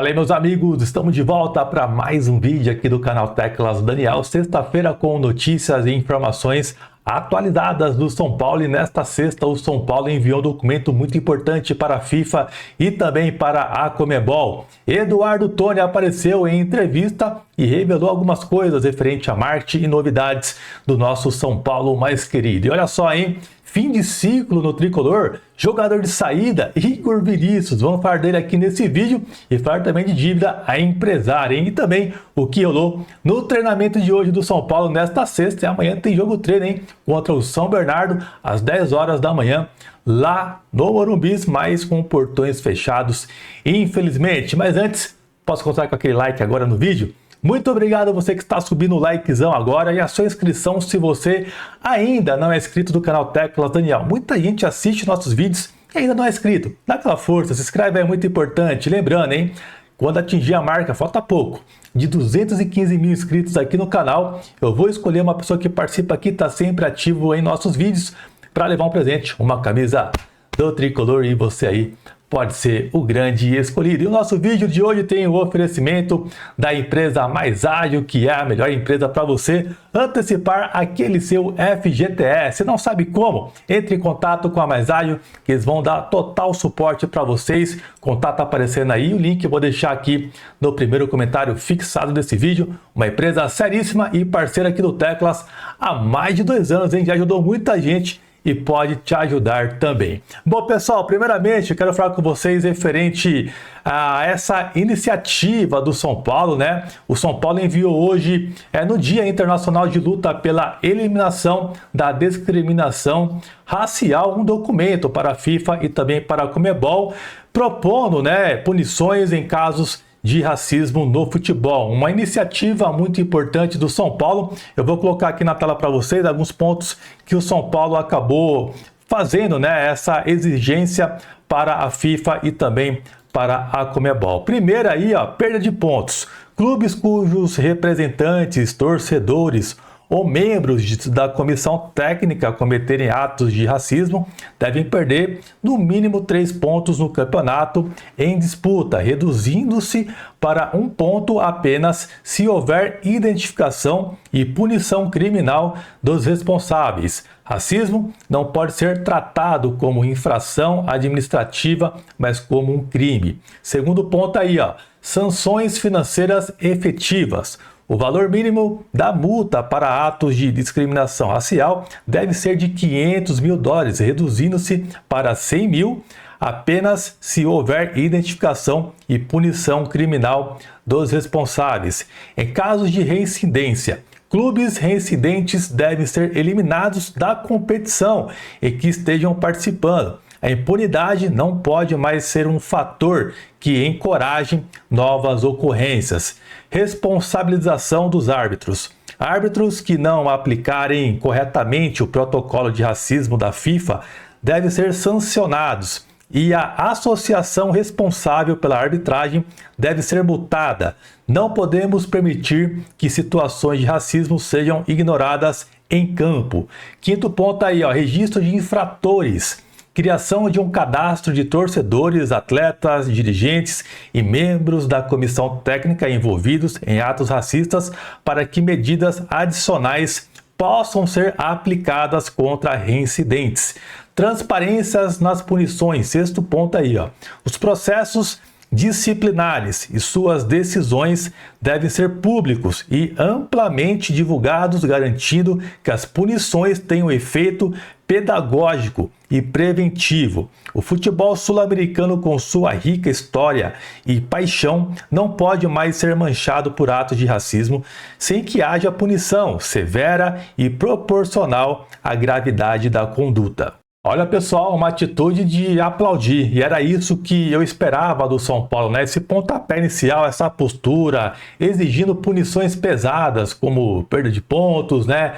Fala aí, meus amigos, estamos de volta para mais um vídeo aqui do canal Teclas Daniel, sexta-feira com notícias e informações atualizadas do São Paulo. E nesta sexta o São Paulo enviou um documento muito importante para a FIFA e também para a Conmebol. Eduardo Toni apareceu em entrevista e revelou algumas coisas referente a marketing e novidades do nosso São Paulo mais querido. E olha só, hein? Fim de ciclo no tricolor, jogador de saída, Igor Vinícius. Vamos falar dele aqui nesse vídeo e falar também de dívida a empresária, hein? E também o que rolou no treinamento de hoje do São Paulo nesta sexta. E amanhã tem jogo treino, hein? Contra o São Bernardo, às 10 horas da manhã, lá no Morumbi, mas com portões fechados, infelizmente. Mas antes, posso contar com aquele like agora no vídeo? Muito obrigado a você que está subindo o likezão agora e a sua inscrição se você ainda não é inscrito do canal Teclas Daniel. Muita gente assiste nossos vídeos e ainda não é inscrito. Dá aquela força, se inscreve, é muito importante. Lembrando, hein, quando atingir a marca, falta pouco, de 215 mil inscritos aqui no canal, eu vou escolher uma pessoa que participa aqui, está sempre ativo em nossos vídeos, para levar um presente, uma camisa do tricolor, e você aí pode ser o grande escolhido. E o nosso vídeo de hoje tem o oferecimento da empresa Mais Ágil, que é a melhor empresa para você antecipar aquele seu FGTS. Se não sabe como, entre em contato com a Mais Ágil, que eles vão dar total suporte para vocês. Contato aparecendo aí, o link eu vou deixar aqui no primeiro comentário fixado desse vídeo. Uma empresa seríssima e parceira aqui do Teclas há mais de 2 anos, hein? Já ajudou muita gente e pode te ajudar também. Bom, pessoal, primeiramente eu quero falar com vocês referente a essa iniciativa do São Paulo, né? O São Paulo enviou hoje, no Dia Internacional de Luta pela Eliminação da Discriminação Racial, um documento para a FIFA e também para a Conmebol, propondo, né, punições em casos de racismo no futebol. Uma iniciativa muito importante do São Paulo. Eu vou colocar aqui na tela para vocês alguns pontos que o São Paulo acabou fazendo, né, essa exigência para a FIFA e também para a Conmebol. Primeiro aí, ó, perda de pontos. Clubes cujos representantes, torcedores ou membros da comissão técnica cometerem atos de racismo devem perder no mínimo 3 pontos no campeonato em disputa, reduzindo-se para 1 ponto apenas se houver identificação e punição criminal dos responsáveis. Racismo não pode ser tratado como infração administrativa, mas como um crime. Segundo ponto aí, ó, sanções financeiras efetivas. O valor mínimo da multa para atos de discriminação racial deve ser de $500 mil, reduzindo-se para 100 mil apenas se houver identificação e punição criminal dos responsáveis. Em casos de reincidência, clubes reincidentes devem ser eliminados da competição e que estejam participando. A impunidade não pode mais ser um fator que encoraje novas ocorrências. Responsabilização dos árbitros. Árbitros que não aplicarem corretamente o protocolo de racismo da FIFA devem ser sancionados e a associação responsável pela arbitragem deve ser multada. Não podemos permitir que situações de racismo sejam ignoradas em campo. Quinto ponto aí, ó, registro de infratores. Criação de um cadastro de torcedores, atletas, dirigentes e membros da comissão técnica envolvidos em atos racistas para que medidas adicionais possam ser aplicadas contra reincidentes. Transparências nas punições. Sexto ponto aí, ó. Os processos disciplinares e suas decisões devem ser públicos e amplamente divulgados, garantindo que as punições tenham efeito pedagógico e preventivo. O futebol sul-americano, com sua rica história e paixão, não pode mais ser manchado por atos de racismo sem que haja punição severa e proporcional à gravidade da conduta. Olha, pessoal, uma atitude de aplaudir, e era isso que eu esperava do São Paulo, né? Esse pontapé inicial, essa postura, exigindo punições pesadas, como perda de pontos, né?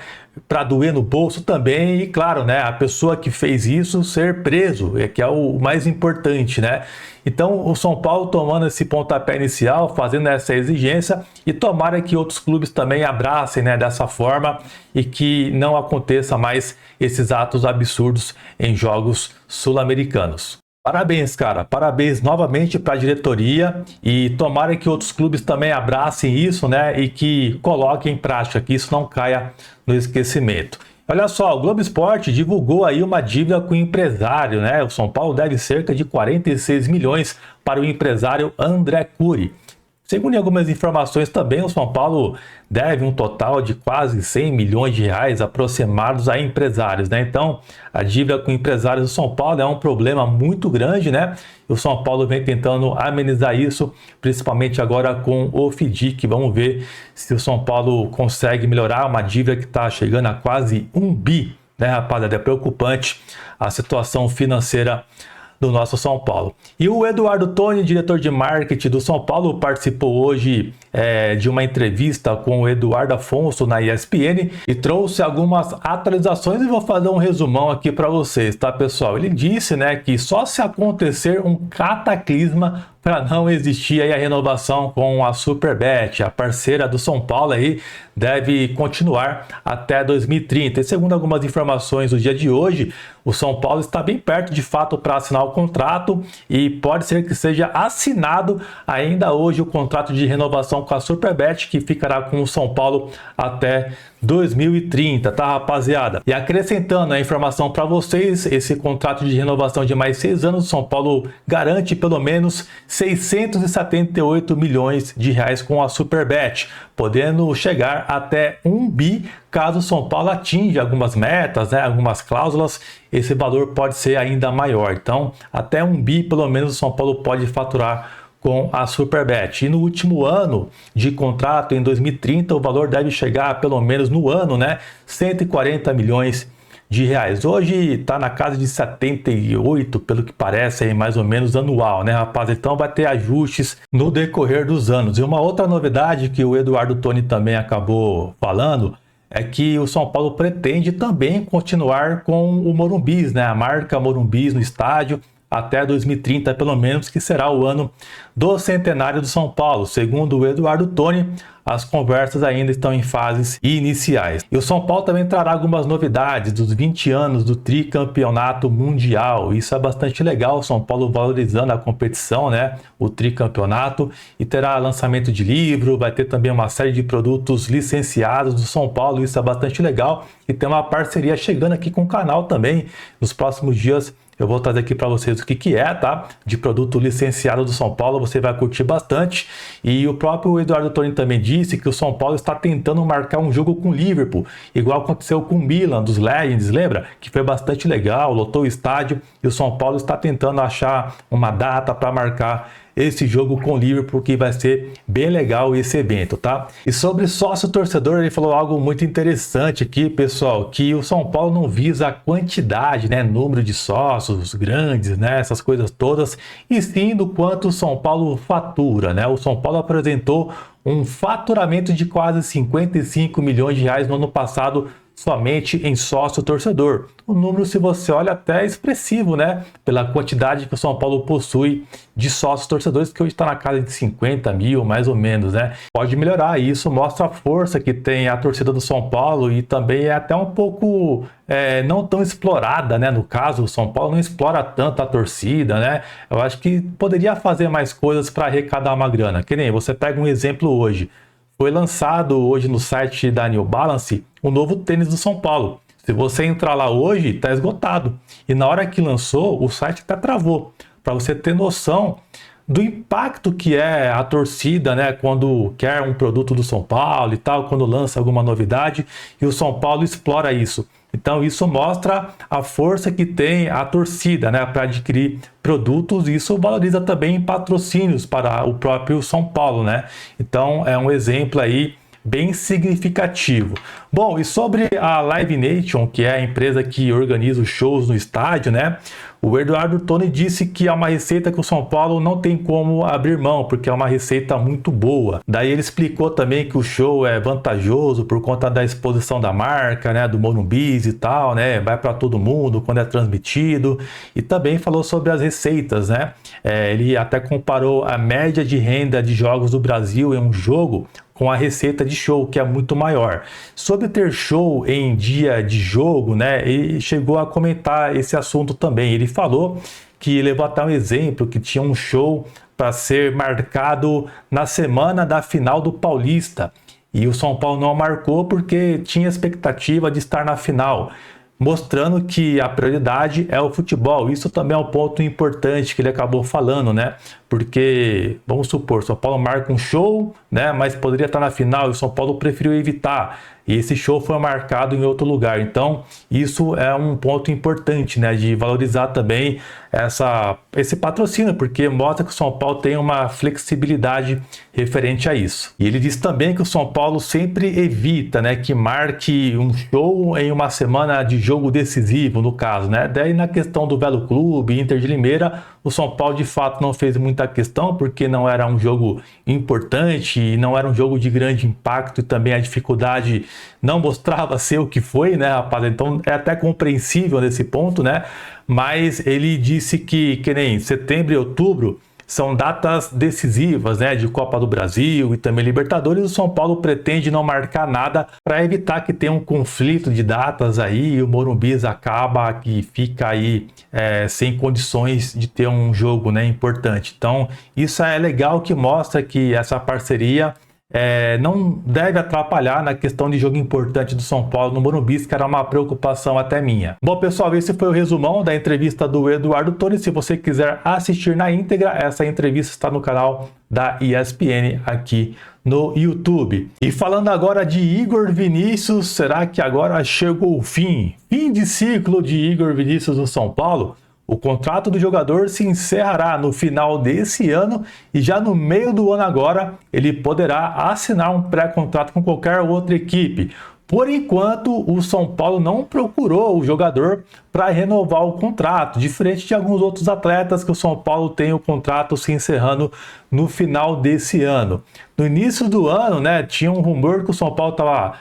Para doer no bolso também, e claro, né, a pessoa que fez isso ser preso, que é o mais importante, né? Então o São Paulo tomando esse pontapé inicial, fazendo essa exigência, e tomara que outros clubes também abracem, né, dessa forma e que não aconteça mais esses atos absurdos em jogos sul-americanos. Parabéns, cara. Parabéns novamente para a diretoria e tomara que outros clubes também abracem isso, né? E que coloquem em prática, que isso não caia no esquecimento. Olha só, o Globo Esporte divulgou aí uma dívida com o empresário, né? O São Paulo deve cerca de 46 milhões para o empresário André Cury. Segundo algumas informações também, o São Paulo deve um total de quase 100 milhões de reais aproximados a empresários, né? Então, a dívida com empresários do São Paulo é um problema muito grande, né? E o São Paulo vem tentando amenizar isso, principalmente agora com o FDIC. Vamos ver se o São Paulo consegue melhorar uma dívida que está chegando a quase 1 bi, né, rapaziada? É preocupante a situação financeira do nosso São Paulo. E o Eduardo Toni, diretor de marketing do São Paulo, participou hoje de uma entrevista com o Eduardo Afonso na ESPN e trouxe algumas atualizações e vou fazer um resumão aqui para vocês, tá, pessoal? Ele disse, né, que só se acontecer um cataclisma para não existir aí a renovação com a Superbet, a parceira do São Paulo aí, deve continuar até 2030. E segundo algumas informações do dia de hoje, o São Paulo está bem perto de fato para assinar o contrato e pode ser que seja assinado ainda hoje o contrato de renovação com a Superbet, que ficará com o São Paulo até 2030, tá, rapaziada? E acrescentando a informação para vocês, esse contrato de renovação de mais 6 anos, o São Paulo garante pelo menos 678 milhões de reais com a Superbet, podendo chegar até 1 bi caso o São Paulo atinja algumas metas, né, algumas cláusulas, esse valor pode ser ainda maior. Então, até 1 bi pelo menos o São Paulo pode faturar com a Superbet. E no último ano de contrato, em 2030, o valor deve chegar, pelo menos no ano, né, 140 milhões de reais. Hoje está na casa de 78, pelo que parece, aí, mais ou menos anual, né, rapaz? Então vai ter ajustes no decorrer dos anos. E uma outra novidade que o Eduardo Toni também acabou falando é que o São Paulo pretende também continuar com o Morumbis, né, a marca Morumbis no estádio, até 2030, pelo menos, que será o ano do centenário do São Paulo. Segundo o Eduardo Toni, as conversas ainda estão em fases iniciais. E o São Paulo também trará algumas novidades dos 20 anos do tricampeonato mundial. Isso é bastante legal, o São Paulo valorizando a competição, né? O tricampeonato, e terá lançamento de livro, vai ter também uma série de produtos licenciados do São Paulo, isso é bastante legal. E tem uma parceria chegando aqui com o canal também. Nos próximos dias eu vou trazer aqui para vocês o que é, tá? De produto licenciado do São Paulo, você vai curtir bastante. E o próprio Eduardo Toni também disse que o São Paulo está tentando marcar um jogo com o Liverpool, igual aconteceu com o Milan, dos Legends, lembra? Que foi bastante legal, lotou o estádio, e o São Paulo está tentando achar uma data para marcar esse jogo com o Liverpool, que vai ser bem legal esse evento, tá? E sobre sócio torcedor, ele falou algo muito interessante aqui, pessoal, que o São Paulo não visa a quantidade, né, número de sócios grandes, né, essas coisas todas, e sim do quanto o São Paulo fatura, né? O São Paulo apresentou um faturamento de quase 55 milhões de reais no ano passado, somente em sócio torcedor. O número, se você olha, até é expressivo, né? Pela quantidade que o São Paulo possui de sócios torcedores, que hoje está na casa de 50 mil, mais ou menos, né? Pode melhorar, e isso mostra a força que tem a torcida do São Paulo, e também é até um pouco não tão explorada, né? No caso, o São Paulo não explora tanto a torcida, né? Eu acho que poderia fazer mais coisas para arrecadar uma grana. Que nem você pega um exemplo hoje. Foi lançado hoje no site da New Balance o novo tênis do São Paulo. Se você entrar lá hoje, está esgotado. E na hora que lançou, o site até travou. Para você ter noção do impacto que é a torcida, né, quando quer um produto do São Paulo e tal, quando lança alguma novidade, e o São Paulo explora isso. Então isso mostra a força que tem a torcida, né, para adquirir produtos, e isso valoriza também patrocínios para o próprio São Paulo, né? Então é um exemplo aí bem significativo. Bom, e sobre a Live Nation, que é a empresa que organiza os shows no estádio, né? O Eduardo Toni disse que é uma receita que o São Paulo não tem como abrir mão, porque é uma receita muito boa. Daí ele explicou também que o show é vantajoso por conta da exposição da marca, né, do Morumbis e tal, né, vai para todo mundo quando é transmitido. E também falou sobre as receitas, né? Ele até comparou a média de renda de jogos do Brasil em um jogo com a receita de show, que é muito maior. Sobre ter show em dia de jogo, né, ele chegou a comentar esse assunto também. Ele falou que levou até um exemplo que tinha um show para ser marcado na semana da final do Paulista. E o São Paulo não marcou porque tinha expectativa de estar na final, mostrando que a prioridade é o futebol. Isso também é um ponto importante que ele acabou falando, né? Porque, vamos supor, o São Paulo marca um show, né? Mas poderia estar na final e o São Paulo preferiu evitar. E esse show foi marcado em outro lugar. Então, isso é um ponto importante, né? De valorizar também esse patrocínio, porque mostra que o São Paulo tem uma flexibilidade referente a isso. E ele diz também que o São Paulo sempre evita, né? Que marque um show em uma semana de jogo decisivo, no caso, né? Daí na questão do Velo Clube, Inter de Limeira, o São Paulo de fato não fez muita questão, porque não era um jogo importante e não era um jogo de grande impacto, e também a dificuldade não mostrava ser o que foi, né, rapaz? Então é até compreensível nesse ponto, né? Mas ele disse que nem setembro e outubro são datas decisivas, né, de Copa do Brasil e também Libertadores. O São Paulo pretende não marcar nada para evitar que tenha um conflito de datas aí e o Morumbi acaba que fica aí sem condições de ter um jogo, né, importante. Então isso é legal, que mostra que essa parceria não deve atrapalhar na questão de jogo importante do São Paulo no Morumbi, que era uma preocupação até minha. Bom, pessoal, esse foi o resumão da entrevista do Eduardo Toni. Se você quiser assistir na íntegra, essa entrevista está no canal da ESPN aqui no YouTube. E falando agora de Igor Vinícius, será que agora chegou o fim de ciclo de Igor Vinícius no São Paulo? O contrato do jogador se encerrará no final desse ano e já no meio do ano agora ele poderá assinar um pré-contrato com qualquer outra equipe. Por enquanto, o São Paulo não procurou o jogador para renovar o contrato, diferente de alguns outros atletas que o São Paulo tem o contrato se encerrando no final desse ano. No início do ano, né, tinha um rumor que o São Paulo estava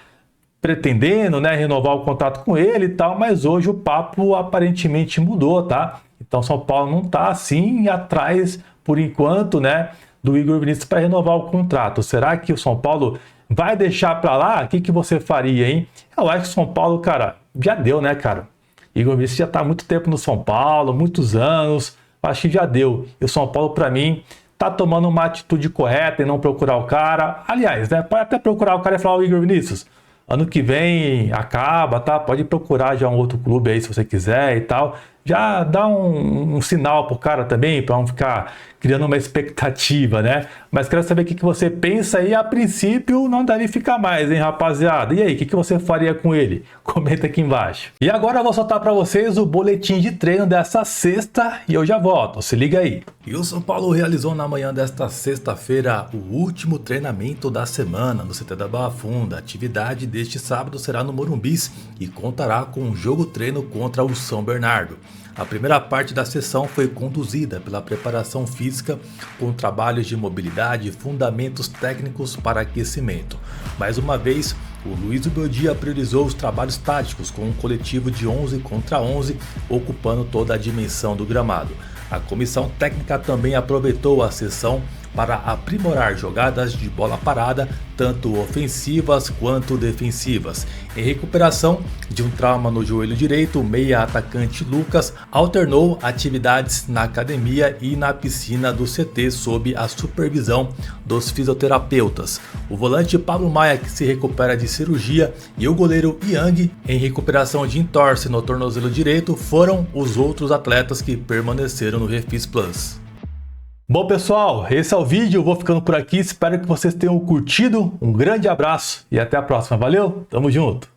pretendendo, né, renovar o contrato com ele e tal, mas hoje o papo aparentemente mudou, tá? Então São Paulo não tá assim atrás, por enquanto, né, do Igor Vinícius para renovar o contrato. Será que o São Paulo vai deixar para lá? O que você faria, hein? Eu acho que o São Paulo, cara, já deu, né, cara? Igor Vinícius já tá há muito tempo no São Paulo, muitos anos, acho que já deu. E o São Paulo, para mim, tá tomando uma atitude correta em não procurar o cara. Aliás, né, pode até procurar o cara e falar: o Igor Vinícius, ano que vem acaba, tá? Pode procurar já um outro clube aí se você quiser e tal. Já dá um sinal pro cara também, para não ficar criando uma expectativa, né? Mas quero saber o que você pensa aí. A princípio não deve ficar mais, hein, rapaziada? E aí, o que você faria com ele? Comenta aqui embaixo. E agora eu vou soltar para vocês o boletim de treino dessa sexta e eu já volto, se liga aí. E o São Paulo realizou na manhã desta sexta-feira o último treinamento da semana no CT da Barra Funda. A atividade deste sábado será no Morumbi e contará com um jogo-treino contra o São Bernardo. A primeira parte da sessão foi conduzida pela preparação física, com trabalhos de mobilidade e fundamentos técnicos para aquecimento. Mais uma vez, o Luiz Ubaldi priorizou os trabalhos táticos com um coletivo de 11 contra 11, ocupando toda a dimensão do gramado. A comissão técnica também aproveitou a sessão para aprimorar jogadas de bola parada, tanto ofensivas quanto defensivas. Em recuperação de um trauma no joelho direito, o meia atacante Lucas alternou atividades na academia e na piscina do CT sob a supervisão dos fisioterapeutas. O volante Pablo Maia, que se recupera de cirurgia, e o goleiro Yang, em recuperação de entorse no tornozelo direito, foram os outros atletas que permaneceram no Refis Plus. Bom, pessoal, esse é o vídeo, eu vou ficando por aqui, espero que vocês tenham curtido, um grande abraço e até a próxima, valeu, tamo junto!